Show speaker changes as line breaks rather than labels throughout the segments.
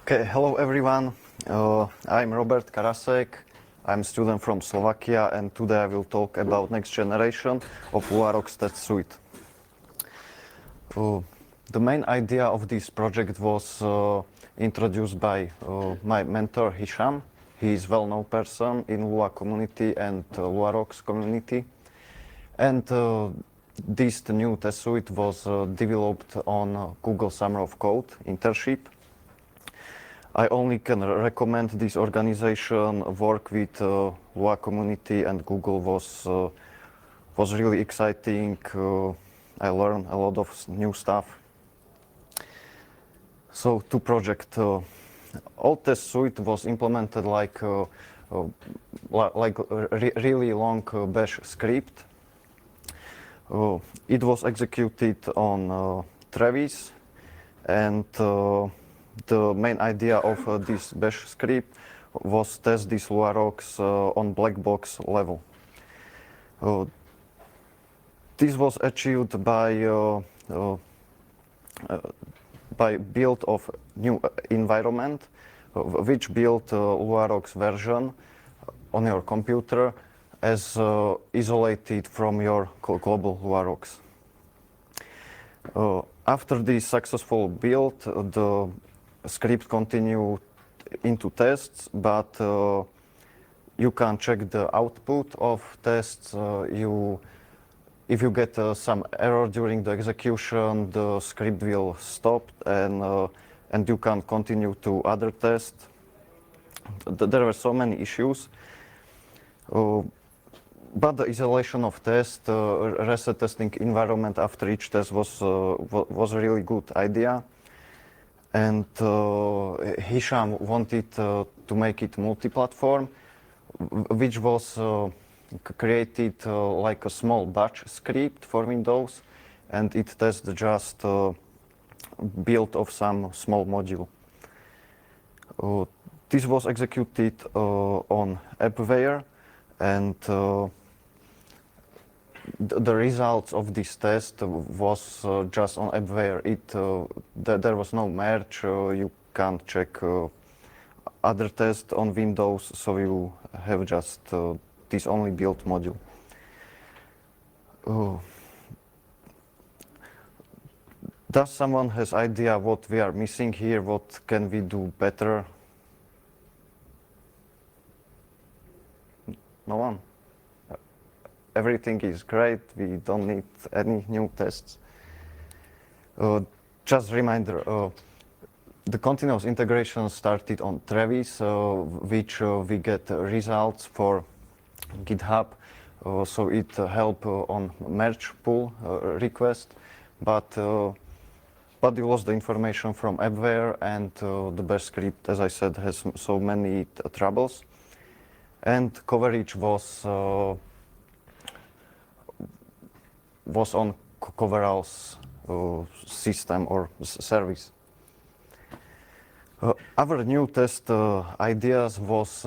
Okay, hello everyone. I'm Robert Karasek. I'm a student from Slovakia, and today I will talk about next generation of LuaRocks test suite. The main idea of this project was introduced by my mentor Hisham. He is a well-known person in Lua community and LuaRocks community. And this new test suite was developed on Google Summer of Code internship. I only can recommend this organization. Work with Lua community and Google was really exciting. I learned a lot of new stuff. So to project, old test suite was implemented like really long bash script. It was executed on Travis, and the main idea of this bash script was test this LuaRocks on black box level. This was achieved by build of new environment, which built LuaRocks version on your computer as isolated from your global LuaRocks. After this successful build, the script continued into tests, but you can check the output of tests. If you get some error during the execution, the script will stop, and you can continue to other tests. There were so many issues, but the isolation of test, reset testing environment after each test was a really good idea. And Hisham wanted to make it multi-platform, which was created like a small batch script for Windows, and it tests just build of some small module. This was executed on AppWare, and the results of this test was just on AppWare. There was no merge. You can't check other tests on Windows, so you have just this only build module. Does someone has idea what we are missing here? What can we do better? No one? Everything is great. We don't need any new tests. Just reminder, the continuous integration started on Travis, which we get results for GitHub. So it help on merge pull request, but you lost the information from AppWare, and the bash script, as I said, has so many troubles. And coverage was on Coverall's system or service. Our new test ideas was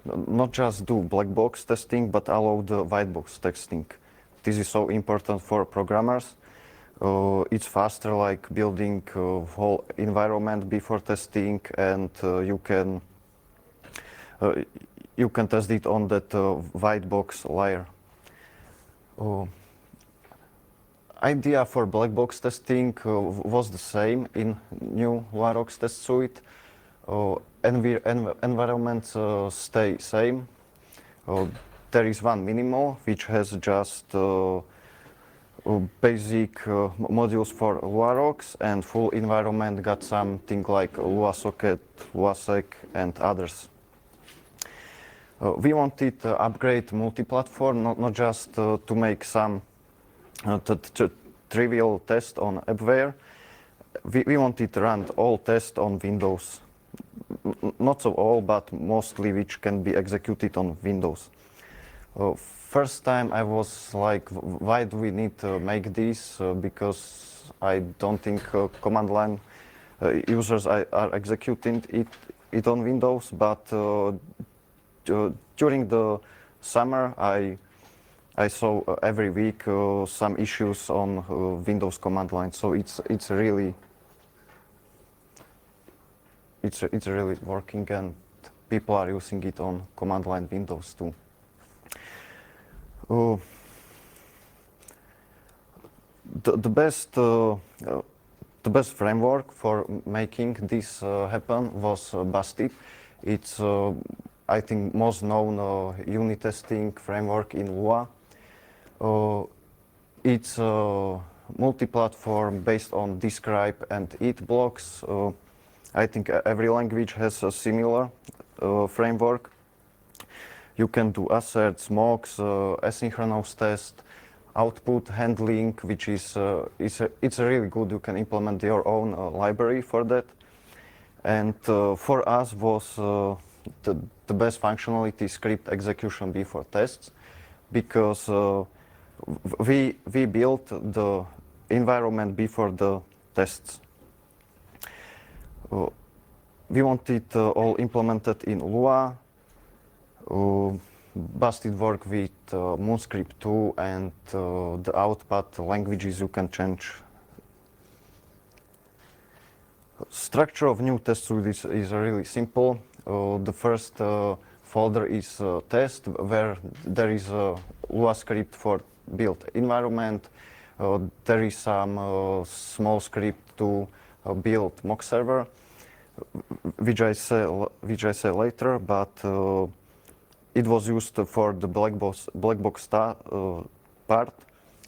not just do black box testing, but allow the white box testing. This is so important for programmers. It's faster, like building a whole environment before testing, and you can test it on that white box layer. Idea for black box testing was the same in new LuaRocks test suite. Environments stay same. There is one minimal, which has just basic modules for LuaRocks, and full environment got something like LuaSocket, LuaSec, and others. We wanted to upgrade multi-platform, not just to make some trivial test on AppWare. We wanted to run all tests on Windows. Not so all, but mostly which can be executed on Windows. First time I was like, why do we need to make this? Because I don't think command line users are executing it on Windows, but during the summer I saw every week some issues on Windows command line, so it's really it's really working, and people are using it on command line Windows too. The best framework for making this happen was Bastid. It's I think most known unit testing framework in Lua. It's multi-platform based on describe and it blocks. I think every language has a similar framework. You can do asserts, mocks, asynchronous test, output handling, which is it's really good. You can implement your own library for that. And for us was the best functionality script execution before tests, because we built the environment before the tests. We want it all implemented in Lua. Bastid work with MoonScript 2, and the output languages you can change. Structure of new test suite is really simple. The first folder is test, where there is a Lua script for build environment. There is some small script to build mock server, which I say later, but it was used for the black box part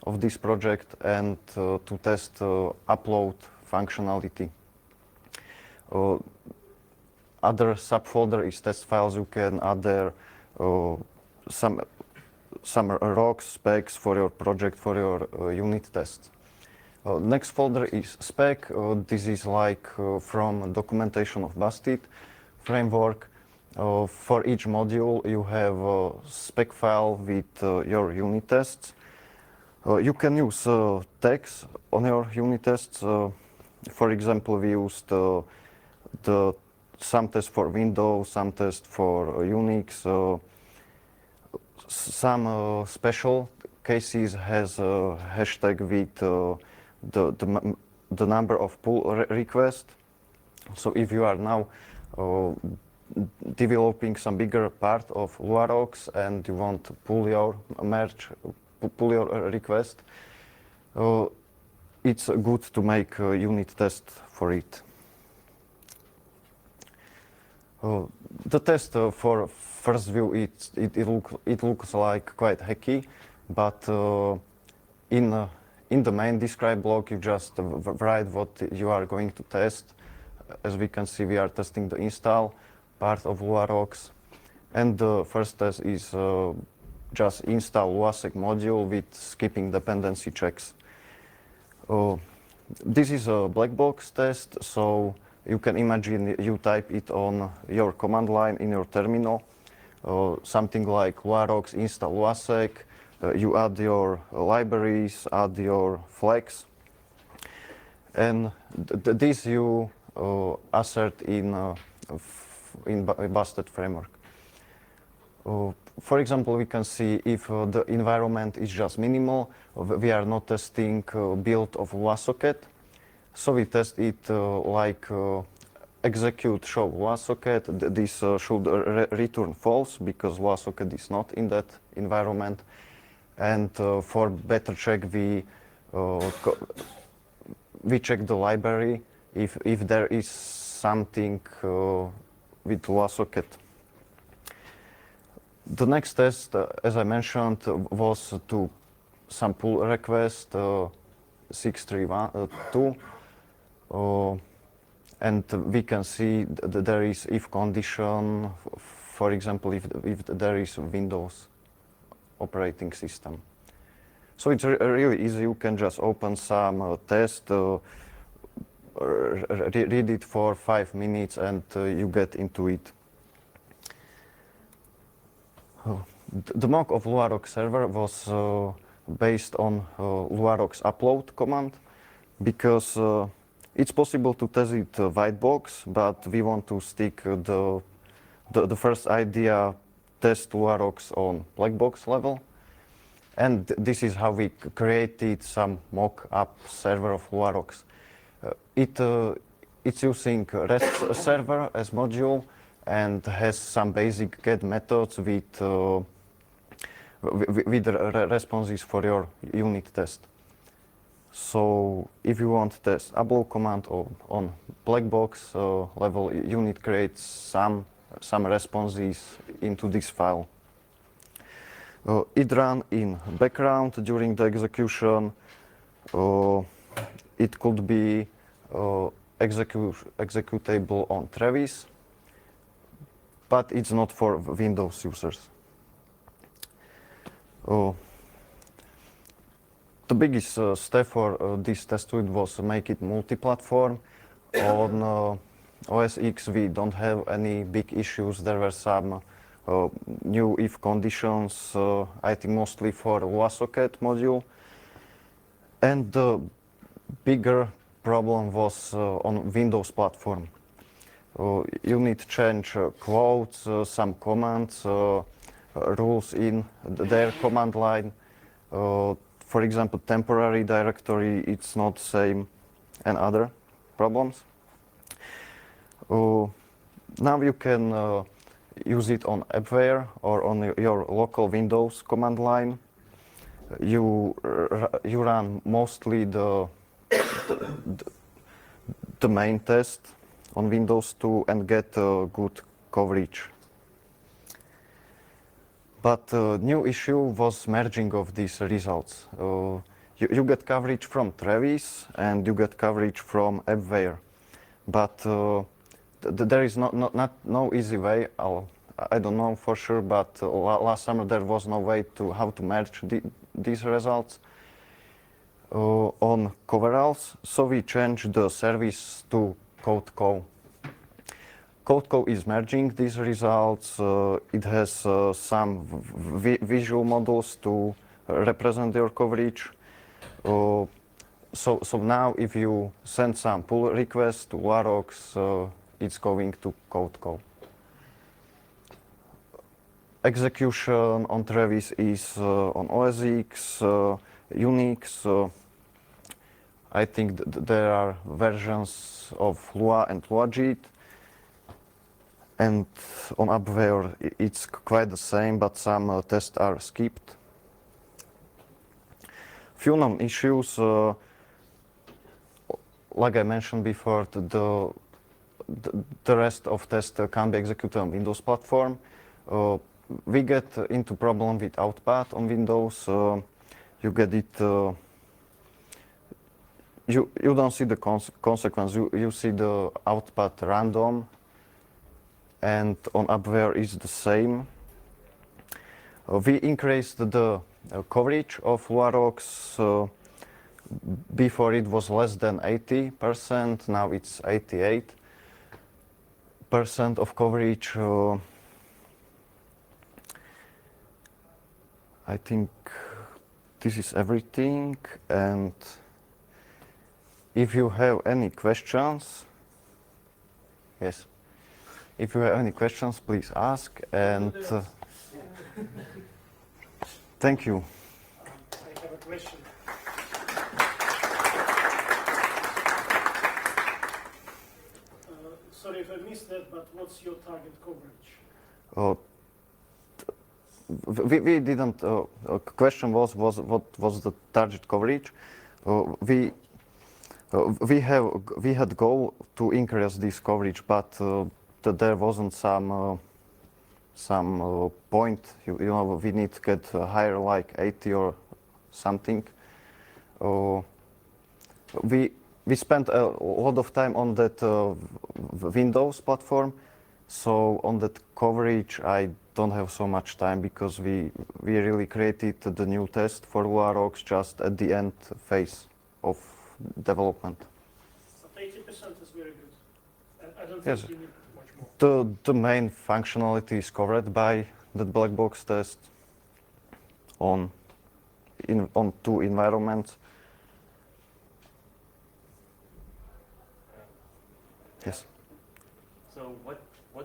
of this project, and to test upload functionality. Other subfolder is test files. You can add there some rocks, specs for your project, for your unit tests. Next folder is spec. This is like from documentation of Bastid framework. For each module, you have a spec file with your unit tests. You can use tags on your unit tests. For example, we used some tests for Windows, some tests for Unix. Some special cases has a hashtag with the number of pull requests. So if you are now developing some bigger part of LuaRocks and you want to pull your merge, pull your request, it's good to make a unit test for it. The test for first view, it looks like quite hacky, but in the main describe block, you just write what you are going to test. As we can see, we are testing the install part of LuaRocks, and the first test is just install LuaSec module with skipping dependency checks. This is a black box test, so you can imagine you type it on your command line in your terminal, something like LuaRocks install LuaSec. You add your libraries, add your flags, and this you assert in Bastid framework. For example, we can see if the environment is just minimal, we are not testing build of LuaSocket. So we test it like execute show LuaSocket. This should return false because LuaSocket is not in that environment. And for better check, we check the library if there is something with LuaSocket. The next test, as I mentioned, was to some pull request 631.2, and we can see that there is if condition, for example, if there is Windows operating system. So it's really easy. You can just open some test, read it for 5 minutes, and you get into it. The mock of LuaRocks server was based on LuaRocks upload command, because it's possible to test it white box, but we want to stick the first idea, test LuaRocks on black box level. And this is how we created some mock-up server of LuaRocks. it's using REST server as module and has some basic get methods with responses for your unit test. So if you want to test above command or on black box level, you need to create some responses into this file. It runs in background during the execution. It could be executable on Travis, but it's not for Windows users. The biggest step for this test suite was to make it multi-platform. On OS X, we don't have any big issues. There were some new if conditions, I think mostly for LuaSocket module. And the bigger problem was on Windows platform. You need to change quotes, some commands, rules in their command line. For example, temporary directory, it's not the same, and other problems. Now you can use it on AppWare or on your local Windows command line. You run mostly the main test on Windows 2 and get good coverage. But the new issue was merging of these results. You get coverage from Travis and you get coverage from AppWare. But there is no easy way. I don't know for sure, but last summer there was no way to how to merge these results on coveralls. So we changed the service to CodeCo. CodeCo is merging these results. It has some visual models to represent your coverage. So now if you send some pull request to LuaRocks, it's going to CodeCo. Execution on Travis is on OS X, Unix. I think there are versions of Lua and LuaJIT. And on AppWare, it's quite the same, but some tests are skipped. Few known issues, like I mentioned before, the rest of tests can be executed on Windows platform. We get into problem with outpath on Windows. You get it. You don't see the consequence. You see the outpath random. And on AppWare is the same. We increased the coverage of LuaRocks. Before it was less than 80%, now it's 88% of coverage. I think this is everything, and if you have any questions, yes. If you have any questions, please ask, and thank you.
I have a question. Sorry if I missed that, but what's your target coverage?
We didn't. Question was what was the target coverage? We had goal to increase this coverage, but there wasn't some point. You know, we need to get higher, like 80 or something. We spent a lot of time on that Windows platform, so on that coverage I don't have so much time because we really created the new test for LuaRocks just at the end phase of development.
But 80% is very good. I don't
Yes.
think you need much more.
The main functionality is covered by the black box test on two environments. Yes.
So what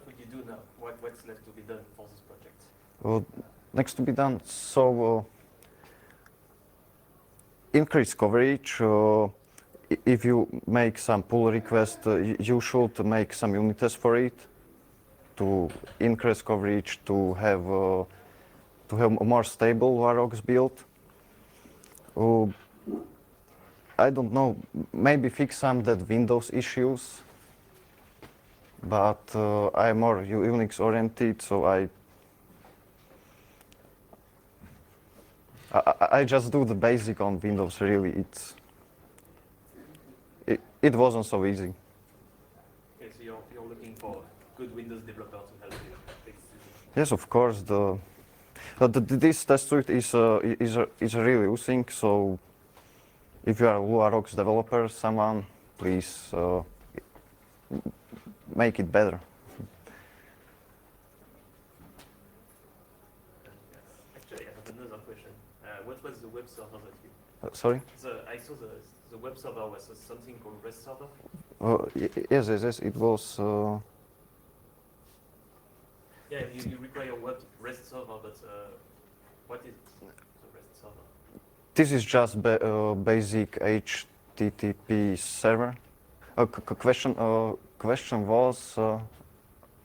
would you do now? What's left to be done for this project?
Next to be done, so increase coverage. if you make some pull request, you should make some unit tests for it to increase coverage, to have a more stable LuaRocks build. I don't know, maybe fix some that Windows issues, but I'm more Unix oriented, so I just do the basic on Windows. Really, it wasn't so easy.
Okay, so you're looking for a good Windows developer to help you fix this.
Yes, of course. This test suite is really using. So if you are a LuaRocks developer, someone, please make it better.
Actually, I have another question. What was the web server that you?
Sorry.
I saw the web server was something called REST server.
Yes. It was.
Yeah, you require web REST server, but what is the REST server?
This is just basic HTTP server. Question was.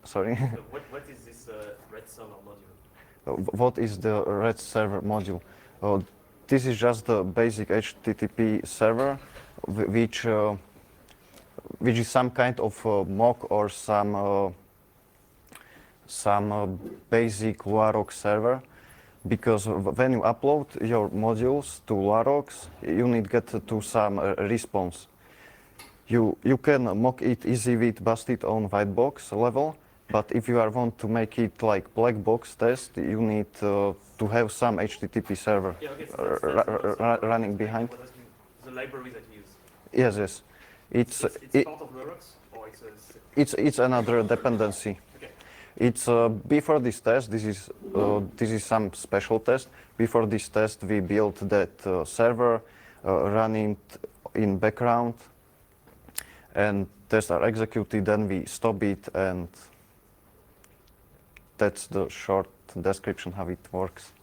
Sorry.
So what is this REST server module?
What is the REST server module? This is just the basic HTTP server, which is some kind of mock or some basic LuaRocks server. Because when you upload your modules to LuaRocks, you need get to some response. You can mock it easy with busted on white box level, but if you want to make it like black box test, you need to have some HTTP server running behind.
The library that you use.
Yes.
It's part of LuaRocks, or
it's another dependency.
Okay.
It's before this test. This is some special test. Before this test, we built that server running in background, and tests are executed. Then we stop it, and that's the short description how it works.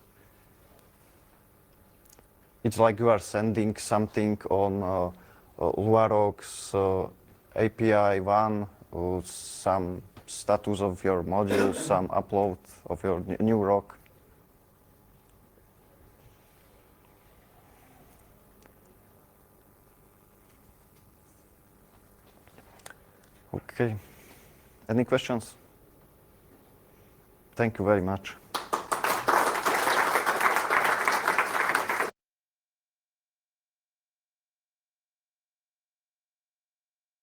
It's like you are sending something on LuaRocks API 1, some status of your module, some upload of your new rock. Okay. Any questions? Thank you very much.